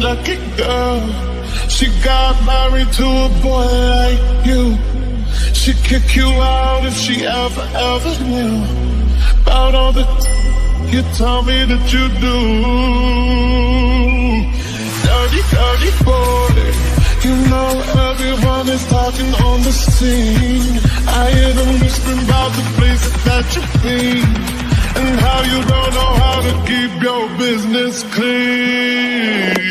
lucky girl. She got married to a boy like you. She'd kick you out if she ever knew about all the you tell me that you do. Dirty boy. You know everyone is talking on the scene. I hear them whispering about the places that you've been, and how you don't know how to keep your business clean.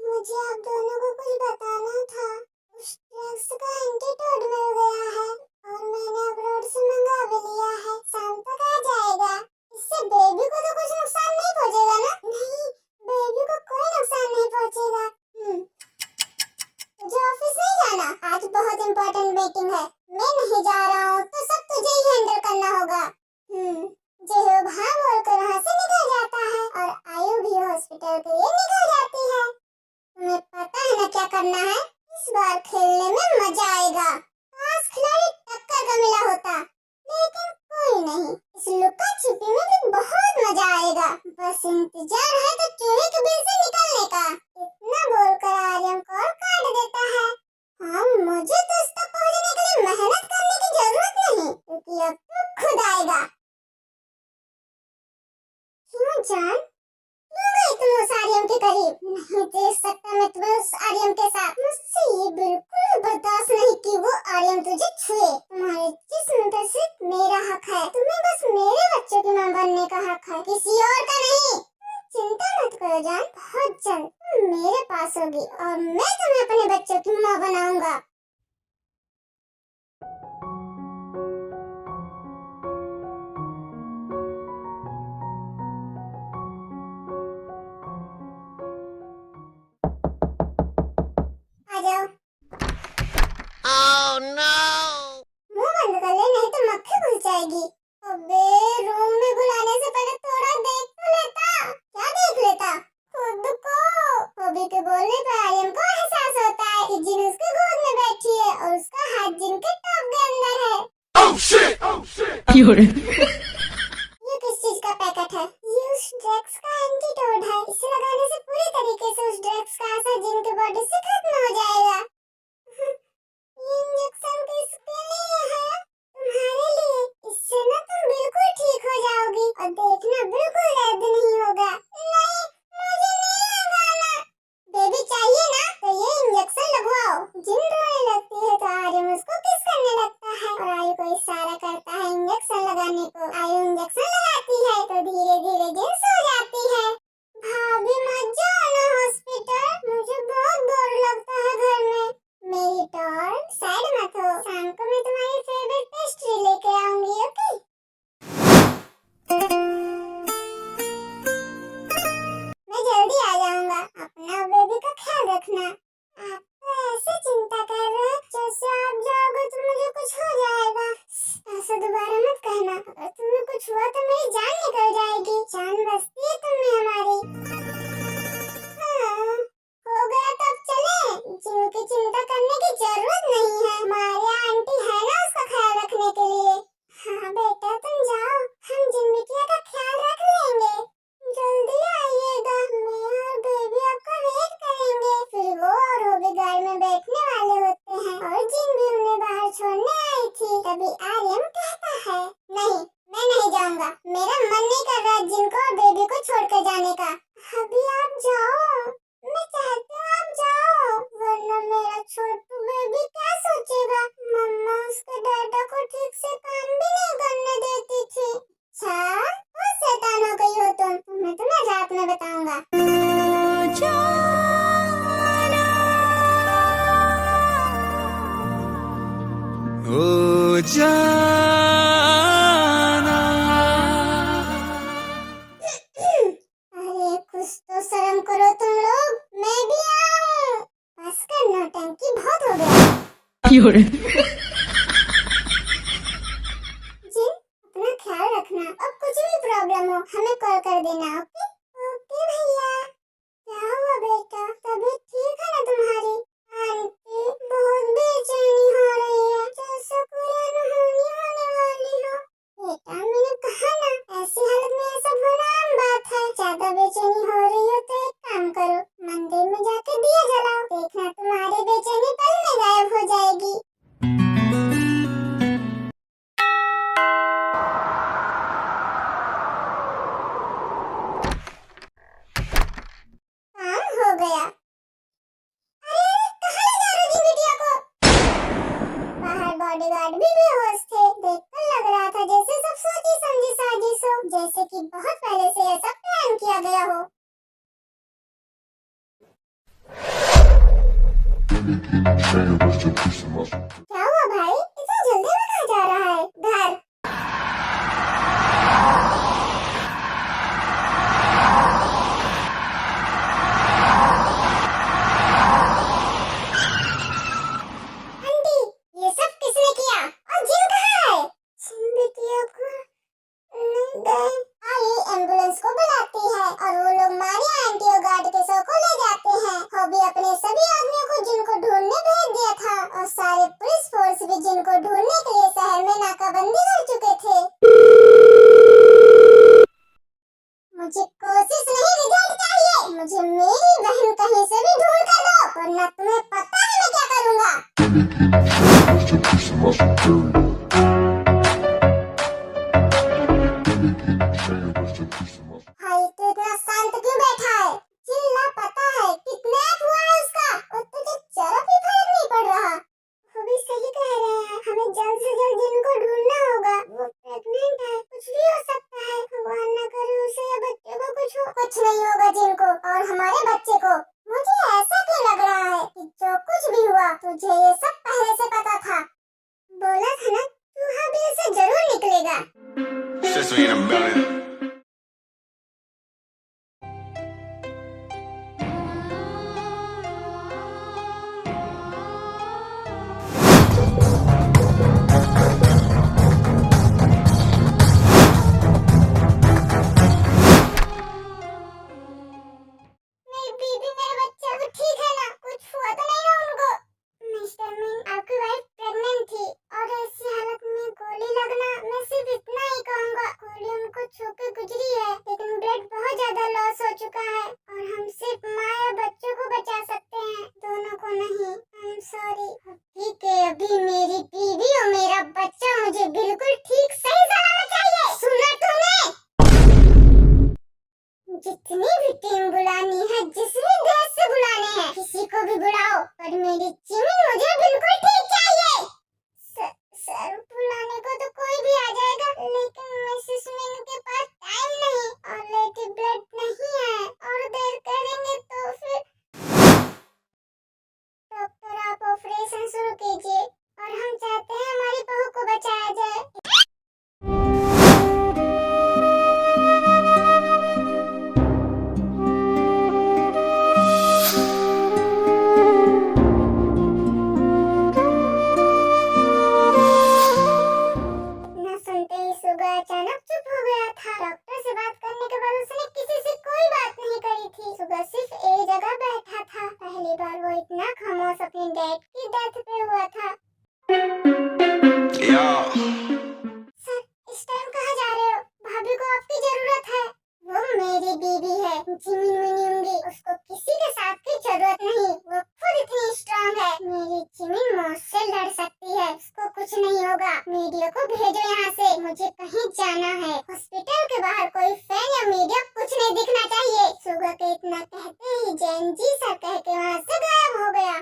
मुझे आप दोनों को कुछ बताना था। उस drugs का antidote मिल गया है और मैंने अब्रॉड से मंगा भी लिया है। शाम तक आ जाएगा। इससे बेबी को तो कुछ नुकसान नहीं पहुंचेगा ना? नहीं, बेबी को कोई नुकसान नहीं पहुंचेगा। तुझे ऑफिस नहीं जाना? आज बहुत इम्पोर्टेंट मीटिंग है। मैं नहीं जा रहा हूँ तो सब तुझे ही हैंडल करना होगा। जेहोब हाँ बोलकर वहाँ से निकल जाता है और आयु भी हॉस्पिटल के लिए निकल जाती है। तुम्हें पता है ना क्या करना है? इस बार खेलने में मजा आएगा। पास खिलाड़ी टक्कर का मिला होता, लेकिन कोई नहीं। इस लुका छिपी में भी बहुत मजा आएगा। बस इंतजार है तो चूहे के बिल से निकलने का। इतना बोलकर आर्यन कॉल काट देता है। हाँ, मुझे तो उस तक पहुंचने के लिए मेहनत करने की जरूरत नहीं, क्योंकि अब तो खुद आएगा। क्यों जान? तुम उस आर्यन के करीब नहीं देख सकता। मैं तुम्हें उस आर्यन के साथ, मुझसे ये बिल्कुल बर्दाश्त नहीं कि वो आर्यन तुझे छुए। तुम्हारे जिस्म पर सिर्फ मेरा हक है। तुम्हें बस मेरे बच्चों की मां बनने का हक है, किसी और का नहीं। चिंता मत करो जान, बहुत जल्द तुम मेरे पास होगी और मैं तुम्हें अपने बच्चों की मां बनाऊंगा। Oh no! मुंह बंद कर ले, नहीं तो मक्खी घुस जाएगी। अबे, रूम में बुलाने से पहले थोड़ा देख तो लेता। क्या देख लेता? खुद को। हॉबी के बोलने पर आर्यन को एहसास होता है कि जिन उसके गोद में बैठी है और उसका हाथ जिन के टॉप के अंदर है। Oh shit! Oh shit! ये किस चीज का पैकेट है? ये उस ड्रग्स का एंटीडोट है। इसे लगाने से पूरी तरीके से उस ड्रग्स का असर जिन के बॉडी से खत्म हो जाएगा। ये इंजेक्शन किसके लिए है? तुम्हारे लिए। इससे ना तुम बिल्कुल ठीक हो जाओगी और देखना बिल्कुल दर्द नहीं होगा। नहीं, मुझे नहीं लगाना। बेबी चाहिए ना? तो ये इंजेक्शन लगवाओ। जिन रोने लगती है तो आर्यन उसको किस करने लगता है और आयु को इशारा करता है इंजेक्शन लगाने को। जिन अपना ख्याल रखना, अब कुछ भी प्रॉब्लम हो हमें कॉल कर देना। ओके ओके भैया। क्या हुआ बेटा, तबीयत ठीक है ना तुम्हारी? आंटी बहुत बेचैनी हो रही है, जैसे कोई अनहोनी होने वाली हो। बेटा मैंने कहा ना, ऐसी हालत में ये सब होना आम बात है। ज्यादा बेचैनी हो रही हो तो एक काम करो, मंदिर में जाके दिया जलाओ, देखना तुम्हारी बेचैनी पल में गायब हो जाएगी। काम हो गया। अरे कहाँ ले जा रहे हो बिटिया को? बाहर बॉडीगार्ड भी बेहोश थे, देखकर लग रहा था जैसे सब सोची समझी साजिश हो, जैसे कि बहुत पहले से यह सब प्लान किया गया हो। क्या हुआ भाई, इतना जल्दी में कहाँ जा रहा है? घर। आंटी ये सब किसने किया? और जिन कहाँ है? जिन बिटिया को नहीं गए। आई एम्बुलेंस को बुलाती है और वो लोग मारिया आंटी और गार्ड के सौ को ले जाते हैं। हॉबी अपने सभी आदमियों को जिनको ढूंढने भेज दिया था और सारे पुलिस फोर्स भी जिनको ढूंढने के लिए शहर में नाकाबंदी कर चुके थे। मुझे कोशिश नहीं, रिजल्ट चाहिए। मुझे मेरी बहन कहीं से भी ढूंढ कर दो, वरना तुम्हें पता है मैं क्या करूँगा। भाई तो इतना शांत क्यों बैठा है? चिल्ला, पता है किडनैप हुआ है उसका और तुझे जरा भी फर्क नहीं पड़ रहा। वो भी सही कह रहे हैं, हमें जल्द से जल्द जिनको ढूंढना होगा। वो प्रेग्नेंट है, कुछ भी हो सकता है, भगवान न करे उसे या बच्चे को कुछ हो। कुछ नहीं होगा जिनको और हमारे बच्चे को। मुझे ऐसा क्यों लग रहा है कि जो कुछ भी हुआ तुझे ये सब पहले से पता था। बोला था ना चूहा बिल से जरूर निकलेगा। Since we in a building. मेरी बीबी, मेरे बच्चा तो ठीक है ना? कुछ हुआ तो नहीं ना उनको? मिस्टर मीन, आपकी वाइफ प्रेग्नेंट थी और ऐसी हालत में गोली लगना, मैं सिर्फ इतना ही कहूँगा, गोली उनको छू के गुजरी है, लेकिन ब्लड बहुत ज्यादा लॉस हो चुका है और हम सिर्फ माँ या बच्चों को बचा सकते हैं, दोनों को नहीं। I am sorry. ठीक है, अभी मेरी बीवी और मेरा बच्चा मुझे बिल्कुल ठीक सही सलामत चाहिए। सुना तुमने? जितनी भी टीम बुलानी है, जिस भी देश से बुलाने हैं, किसी को भी बुलाओ, पर मेरी चिमिन मुझे बिल्कुल ठीक चाहिए। सर बुलाने को तो कोई भी आ जाएगा, लेकिन मिसेस मिन के पास टाइम नहीं, ऑलरेडी ब्लड नहीं है और देर करेंगे तो फिर। डॉक्टर आप ऑपरेशन शुरू कीजिए और हम चाहते हैं हमारी बहू को बचाया जाए। न सुनते ही सुगा अचानक चुप हो गया था। डॉक्टर से बात करने के बाद उसने किसी से कोई बात नहीं करी थी। सुगा सिर्फ एक जगह बैठा था। पहली बार वो इतना खामोश अपने डैड की डेथ पे हुआ था। सर इस टाइम कहाँ जा रहे हो? भाभी को आपकी जरूरत है। वो मेरी बीवी है, जिमिन मिनिंगी, उसको किसी के साथ की जरूरत नहीं, वो खुद इतनी स्ट्रांग है। मेरी जिमिन मुझसे लड़ सकती है, उसको कुछ नहीं होगा। मीडिया को भेजो यहाँ से, मुझे कहीं जाना है। हॉस्पिटल के बाहर कोई फैन या मीडिया कुछ नहीं दिखना चाहिए। सुगा के इतना कहते ही जैन जी सर कह के वहाँ से गायब हो गया।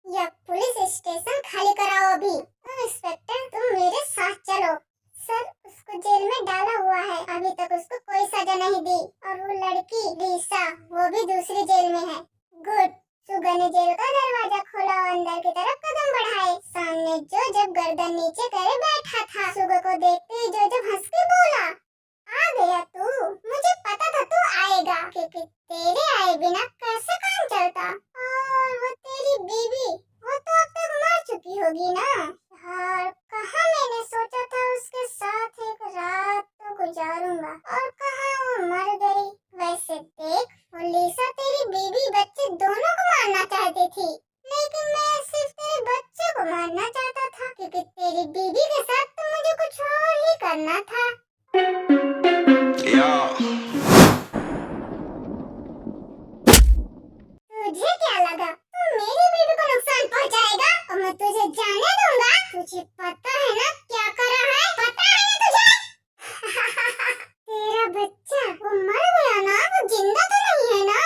या पुलिस स्टेशन खाली कराओ अभी। इंस्पेक्टर में जोजब गर्दन नीचे करे बैठा था। सुगा को देखते ही जोजब हंस के बोला, आ गया तू, मुझे पता था तू आएगा, क्योंकि तेरे आए बिना कैसे काम चलता। और वो तेरी बीवी, वो तो अब तक मर चुकी होगी ना यार। कहाँ मैंने सोचा था उसके साथ एक रात तो गुजारूंगा, और कहाँ वो मर गई। वैसे देख फुलीसा, तेरी बीवी बच्चे दोनों को मारना चाहती थी, लेकिन मैं सिर्फ तेरे बच्चे को मारना चाहता था, क्योंकि तेरी बीवी के साथ तो मुझे कुछ और ही करना था। Yo, तुझे क्या लगा तू मेरी बीवी को नुकसान पहुंचाएगा और मैं तुझे जाने दूंगा? तुझे पता है ना क्या कर रहा है, पता है ना तुझे? तेरा बच्चा वो मर गया ना, वो जिंदा तो नहीं है ना?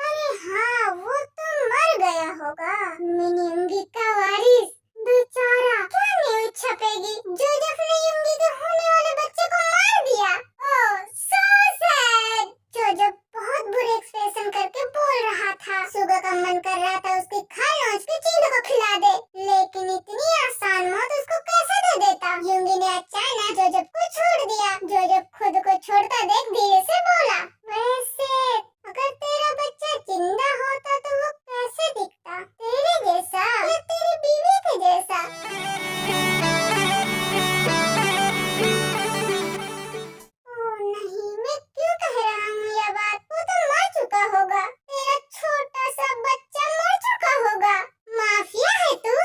अरे हाँ, वो तो मर गया होगा। मिनी उंगी का वारिस बेचारा, क्या न्यूज़ छपेगी, जोजफ ने युंगी के होने वाले बच्चे को मार दिया। ओह सो सैड। जोजफ बहुत बुरे एक्सप्रेशन करके बोल रहा था। सुगा का मन कर रहा था उसकी खाल नोच के चील को खिला दे, लेकिन इतनी आसान मौत उसको कैसे दे देता। युंगी ने अचानक जोजफ को छोड़ दिया। जोजफ खुद को छोड़ता देख धीरे से बोला, वैसे अगर तेरा बच्चा जिंदा होता तो वो कैसे दिखता, तेरे जैसा या तेरी बीवी के जैसा? ओह नहीं, मैं क्यों कह रहा हूँ यह बात, वो तो मर चुका होगा। तेरा छोटा सा बच्चा मर चुका होगा। माफिया है तू,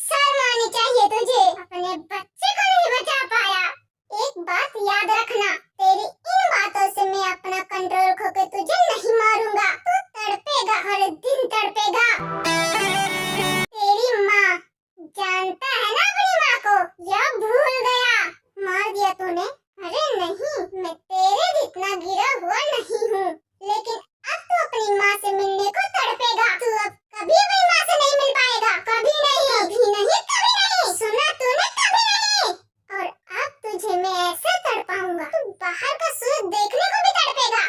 शर्म आनी चाहिए तुझे, अपने बच्चे को नहीं बचा पाया। एक बात याद रखना, तेरी इन बातों से मैं अपना कंट्रोल खो के तुझे नहीं मारूंगा। तू तड़पेगा, हर दिन तड़पेगा। तेरी माँ, जानता है ना अपनी माँ को, या भूल गया? मार दिया तूने? अरे नहीं, मैं तेरे जितना गिरा हुआ नहीं हूँ, लेकिन अब तू अपनी माँ से मिलने को तड़पेगा। तू अब कभी अपनी माँ से नहीं मिल पाएगा, कभी नहीं, कभी नहीं, कभी नहीं। सुना तूने, कभी नहीं। और अब तुझे मैं ऐसे तड़पाऊंगा, तू बाहर का सूरज देखने को भी तड़पेगा।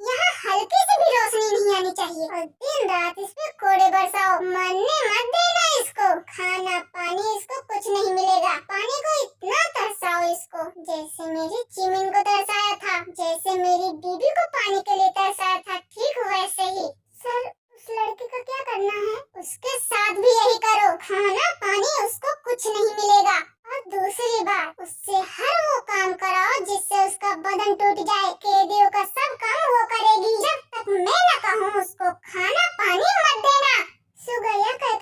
यहाँ हल्की सी भी रोशनी नहीं आनी चाहिए, और दिन रात इस पे कोड़े बरसाओ। मरने मत देना इसको, खाना पानी इसको कुछ नहीं मिलेगा। पानी को इतना तरसाओ इसको, जैसे मेरी चिमिन को तरसाया था, जैसे मेरी बीबी को पानी के लिए तरसाया था, ठीक वैसे ही। सर, उस लड़की का क्या करना है? उसके साथ भी यही करो, खाना पानी उसको कुछ नहीं मिलेगा। और दूसरी बात, उससे हर वो काम कराओ जिससे उसका बदन टूट जाए। कैदियों का सब काम वो करेगी, जब तक मैं न कहूँ उसको खाना पानी मत देना। सुगा यह कहकर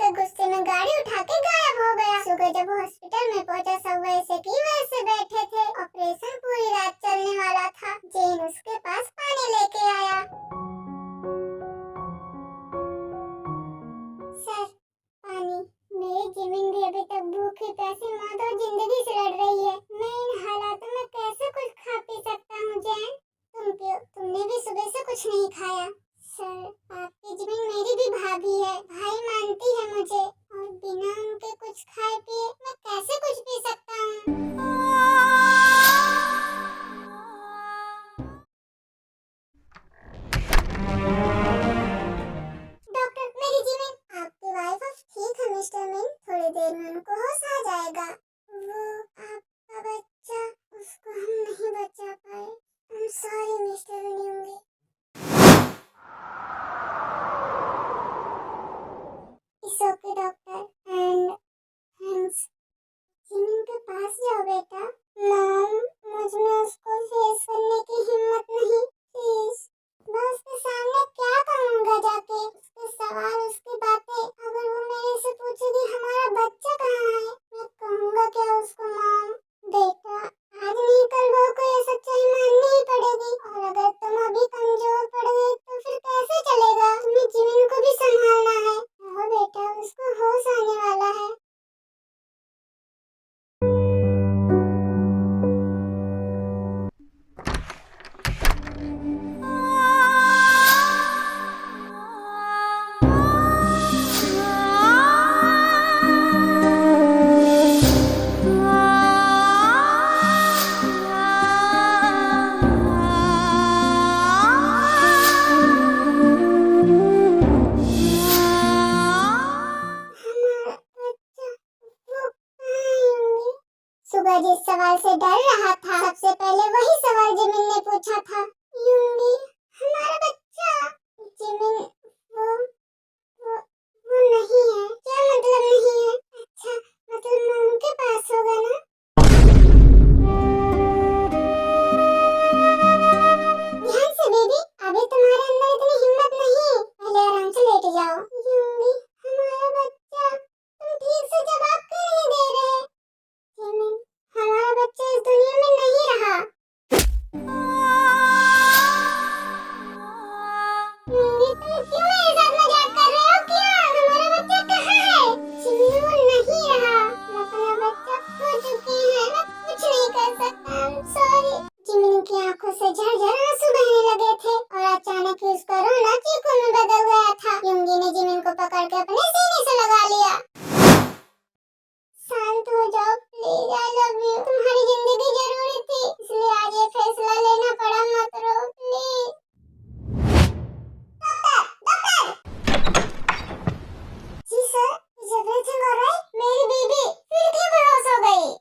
सुगा जिस सवाल से डर रहा था, सबसे पहले वही सवाल जिमिन ने पूछा था। यूंगी, हमारा बच्चा। जिमिन, वो नहीं है। क्या मतलब नहीं है? अच्छा, मतलब मॉम के पास होगा ना? ध्यान से बेबी, अभी तुम्हारे अंदर इतनी हिम्मत नहीं। पहले आराम से लेट जाओ। यूंगी, हमारा बच्चा। तुम ठीक से जवाब क्यों नहीं दे रहे? जिमिन, हमारा बच्चा इस दुनिया में नहीं रहा। यूंगी, तुम क्यों मेरे साथ मजाक कर रहे हो? क्यों? हमारा बच्चा कहाँ है? जिमिन, वो नहीं रहा। अपना बच्चा खो चुके हैं। मैं कुछ नहीं कर सकता। सॉरी। जिमिन की आंखों से झरझर आंसू बहने लगे थे और अचानक ही उसका रोना चीखों में बदल गया था। यूंगी ने जिमिन को पकड़ के अपने सीने से लगा लिया। शांत हो जाओ प्लीज, आई लव यू। तुम्हारी जिंदगी जरूरी थी, इसलिए आज ये फैसला लेना पड़ा। मत रो प्लीज। जी सर, इज एवरीथिंग ऑलराइट? मेरी बेबी फिर क्यों बेहोश हो गई?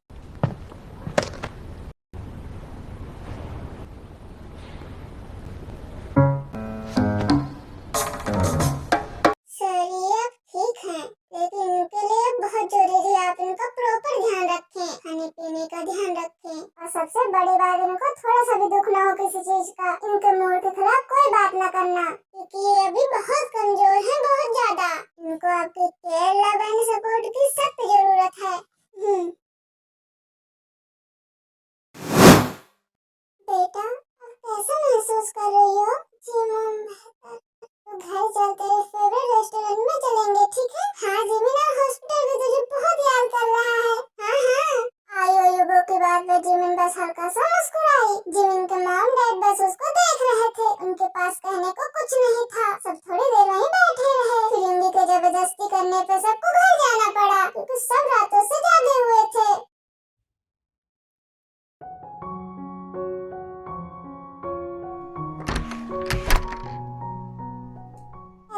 सर, ये अब ठीक है, लेकिन इनके लिए बहुत जरूरी है आप इनका प्रॉपर ध्यान रखें, खाने पीने का ध्यान रखें, और सबसे बड़ी बात, इनको थोड़ा सा भी दुख ना हो किसी चीज का। इनके मूड के खिलाफ कोई बात ना करना, क्योंकि ये अभी बहुत कमजोर है, बहुत ज्यादा। इनको आपकी केयर, लव एंड सपोर्ट की सख्त जरूरत है। बेटा, आप कैसा महसूस कर रही हो? जी मॉम, बेहतर। तो घर चल तेरे फेवरेट रेस्टोरेंट में चलेंगे, ठीक है? हाँ जिमिन, और हॉस्पिटल भी तुझे बहुत याद कर रहा है। हाँ। आयुबो की बात पे जिमिन बस हल्का सा मुस्कुराई। जिमिन के मॉम डैड बस उसको देख रहे थे, उनके पास कहने को कुछ नहीं था। सब थोड़ी देर वहीं बैठे रहे। फिर यूंगी के जबरदस्ती करने पे सबको घर जाना पड़ा, क्योंकि सब रातों से जागे हुए थे।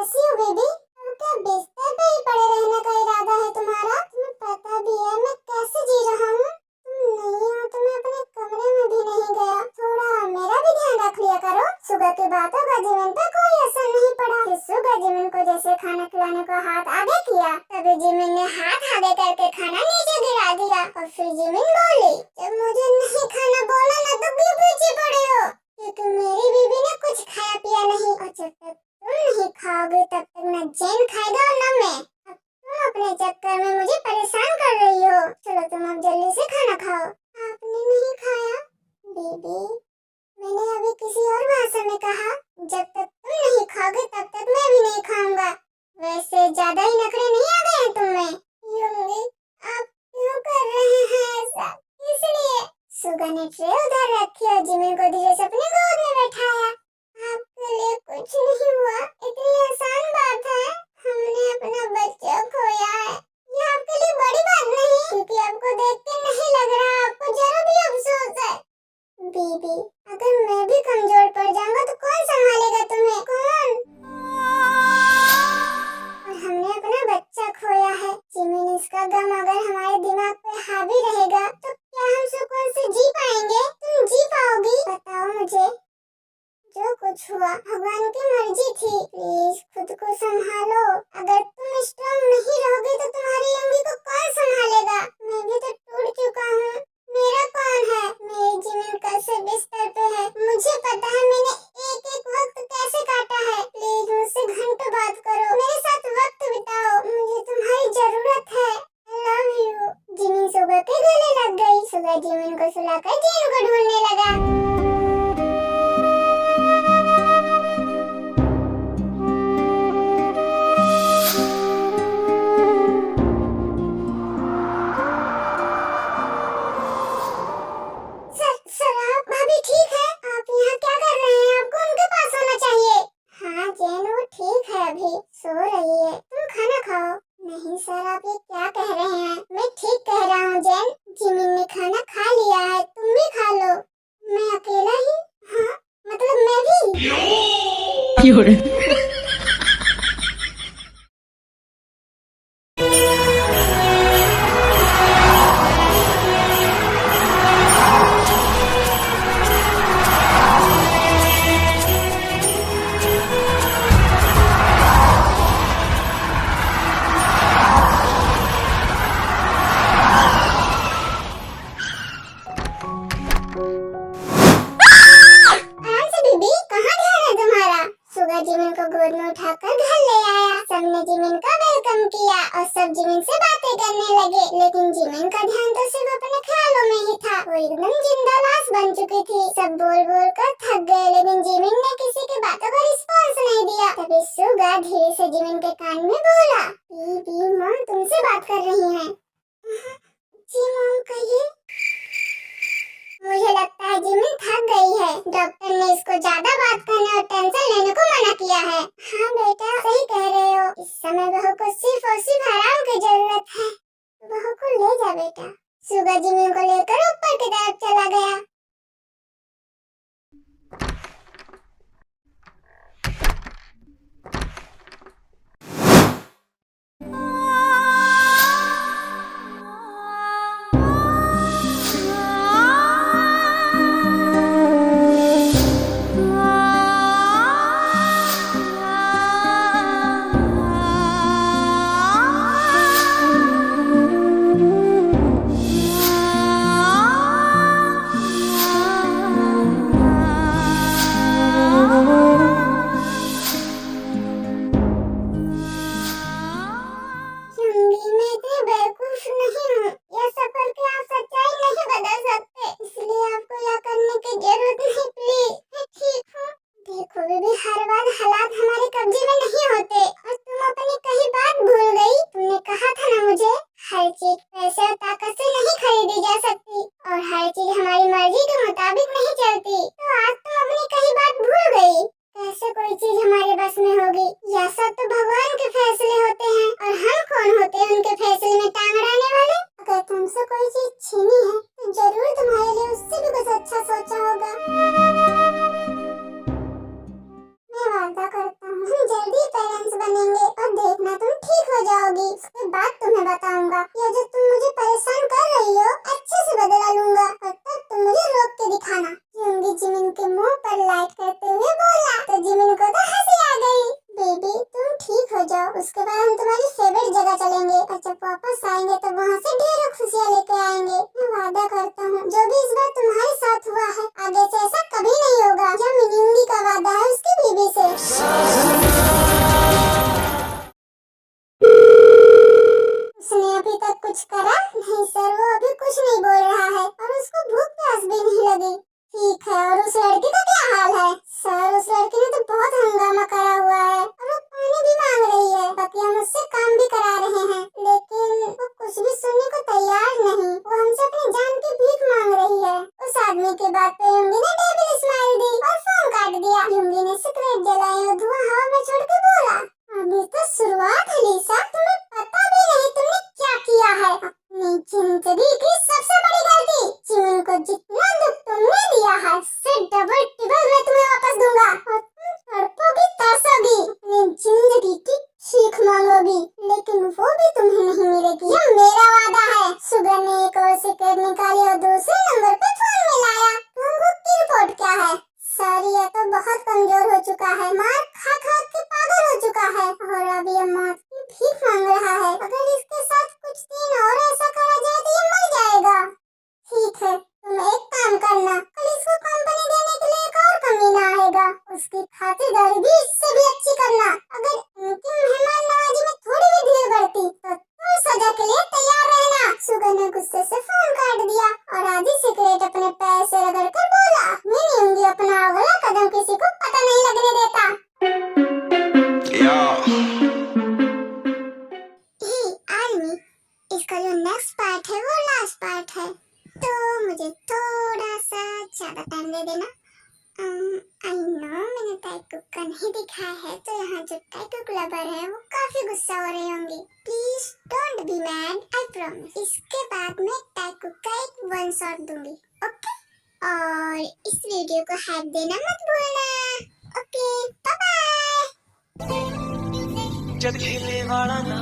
ऐसी हो बेबी? अब क्या बिस्तर पे ही पड़े रहने का इरादा है तुम्हारा? तुम्हें पता भी है मैं कैसे जी रहा हूँ। तुम नहीं हो तो मैं अपने कमरे में भी नहीं गया। थोड़ा मेरा भी ध्यान रख लिया करो। सुगा की बातों का जिमिन पे कोई असर नहीं पड़ा। फिर सुगा जिमिन को जैसे खाना खिलाने को हाथ आगे किया, तभी जिमिन ने हाथ आगे करके खाना नीचे गिरा दिया। और फिर जिमिन बोली, जब मुझे नहीं खाना बोला ना तो क्यों पीछे पड़े हो? क्योंकि मेरी बीबी ने कुछ खाया पिया नहीं, और जब तक तुम नहीं खाओगे तब तक न जैन खाएगा और न मैं। अब तुम अपने चक्कर में मुझे परेशान कर रही हो। चलो तुम अब जल्दी से खाना खाओ। आपने नहीं खाया? बेबी, मैंने अभी किसी और भाषा में कहा, जब तक तुम नहीं खाओगे तब तक मैं भी नहीं खाऊंगा। वैसे ज्यादा ही नखरे नहीं आ गए हैं तुम्हें? यूंगी, आप क्यों कर रहे हैं ऐसा? इसलिए सुगा ने ट्रे उधर रखी और जिमिन को धीरे से अपने गोद में बैठाया। आपके लिए कुछ नहीं हुआ, इतनी आसान बात है। हमने अपना बच्चा खोया है, ये आपके लिए बड़ी बात नहीं, क्योंकि आपको देख के नहीं लग रहा आपको जरा भी अफसोस है। बीबी, अगर मैं भी कमजोर पड़ जाऊंगा तो कौन संभालेगा तुम्हें? कौन? और हमने अपना बच्चा खोया है। जिमिन, इसका गम अगर हमारे दिमाग पे हावी रहेगा तो क्या हम सुकून से जी पाएंगे? तुम जी पाओगी? बताओ मुझे। जो कुछ हुआ भगवान की मर्जी थी। प्लीज खुद को संभालो। अगर तुम स्ट्रांग नहीं रहोगे तो तुम्हारी यूंगी को कौन संभालेगा? मैं भी तो टूट चुका हूँ। मेरा कौन है? मेरी जिमिन कल से बिस्तर पे है। मुझे पता है मैंने एक एक वक्त कैसे काटा है। प्लीज मुझसे घंटों बात करो, मेरे साथ वक्त बिताओ। मुझे तुम्हारी जरूरत है। I love you। जिमिन सुगा के गले लग गई। सुगा जिमिन को सुलाकर जैन को ढूंढने लगा। सो रही है, तुम खाना खाओ। नहीं सर, आप ये क्या कह रहे हैं? मैं ठीक कह रहा हूँ जैन। जिमिन ने खाना खा लिया है, तुम भी खा लो। मैं अकेला ही? हाँ, मतलब मैं भी। और सब जिमिन से बातें करने लगे। लेकिन जिमिन का ध्यान तो सिर्फ अपने ख्यालों में ही था। वो एकदम जिंदा लाश बन चुकी थी। सब बोल बोल कर थक गए, लेकिन जिमिन ने किसी की बातों का रिस्पॉन्स नहीं दिया। तभी सुगा धीरे से जिमिन के कान में बोला, बीबी मॉम तुमसे बात कर रही है। जी मॉम कहिए। मुझे लगता है जिमिन थक गई है। डॉक्टर ने इसको ज्यादा बात करने और टेंशन लेने को मना किया है। हाँ बेटा सही कह रहे हो। इस समय बहू को सिर्फ और सिर्फ आराम की जरूरत है। बहू को ले जा बेटा। सुगा जिमिन को लेकर ऊपर की तरफ चला गया। उसके बाद हम तुम्हारी फेवरेट जगह चलेंगे और जब वापस आएंगे तो वहाँ से ढेरों खुशियाँ लेके आएंगे। मैं वादा करता हूँ जो भी इस बार तुम्हारे साथ हुआ है आगे से ऐसा कभी नहीं होगा। जो मिनिंगी का वादा है उसकी बीबी से। उसने अभी तक कुछ करा नहीं सर, वो अभी कुछ नहीं बोल रहा है और उसको भूख प्यास भी नहीं लगी। ठीक है, और उस लड़की का क्या हाल है? सर उस लड़की ने तो बहुत हंगामा करा हुआ है और वो पानी भी मांग रही है, बाकी हम उससे काम भी करा रहे हैं, लेकिन वो कुछ भी सुनने को तैयार नहीं। वो हमसे अपनी जान की भीख मांग रही है। उस आदमी के बात पे युंगी ने डेविल स्माइल दी और फोन काट दिया। युंगी ने सिगरेट जलाई और धुआं हवा में छोड़ के बोला, अभी तो शुरुआत है लीसा, तुम्हें पता भी नहीं तुमने क्या किया है। अपनी जिंदगी की सबसे बड़ी गलती। जिमिन को जितना दुख तुमने दिया है उससे डबल टिबल मैं तुम्हें वापस दूंगा और तुम तड़पोगी तरसोगी, अपनी जिंदगी की भीख मांगोगी, लेकिन वो भी तुम्हें नहीं मिलेगी। ये मेरा वादा है। सुगर ने एक और सिगरेट निकाली और दूसरे नंबर पे फोन मिलाया। तुमको की रिपोर्ट क्या है? सर ये तो बहुत कमजोर हो चुका है, मार खा खा के पागल हो चुका है और अभी ये मौत की भीख मांग रहा है। अगर इसके साथ कुछ दिन और ऐसा करा जाए तो ये मर जाएगा। ठीक है, तुम एक काम करना, कल इसको कंपनी देने के लिए एक और कमीना आएगा, उसकी खातिरदारी भी इससे भी अच्छी करना। अगर उनकी मेहमान नवाजी में थोड़ी भी ढील बढ़ती तो तुम सजा के लिए तैयार रहना। सुगर ने गुस्से से फोन काट दिया और आधी सिगरेट अपने पैर से रगड़ कर बोला, मैं नहीं होंगी अपना अगला कदम किसी को पता नहीं लगने देता। आर्मी, इसका जो नेक्स्ट पार्ट है वो लास्ट पार्ट है, तो मुझे थोड़ा सा ज्यादा टाइम दे देना। आई नो मैंने टाइकुक का नहीं दिखाया है, तो यहाँ जो टाइकुक लवर है वो काफी गुस्सा हो रहे होंगे। Please don't be mad, I promise. इसके बाद मैं टाइकुक का एक वन शॉट दूंगी, ओके? और इस वीडियो को हाइप देना मत भूलना, ओके? Bye bye. जद खेले वाला ना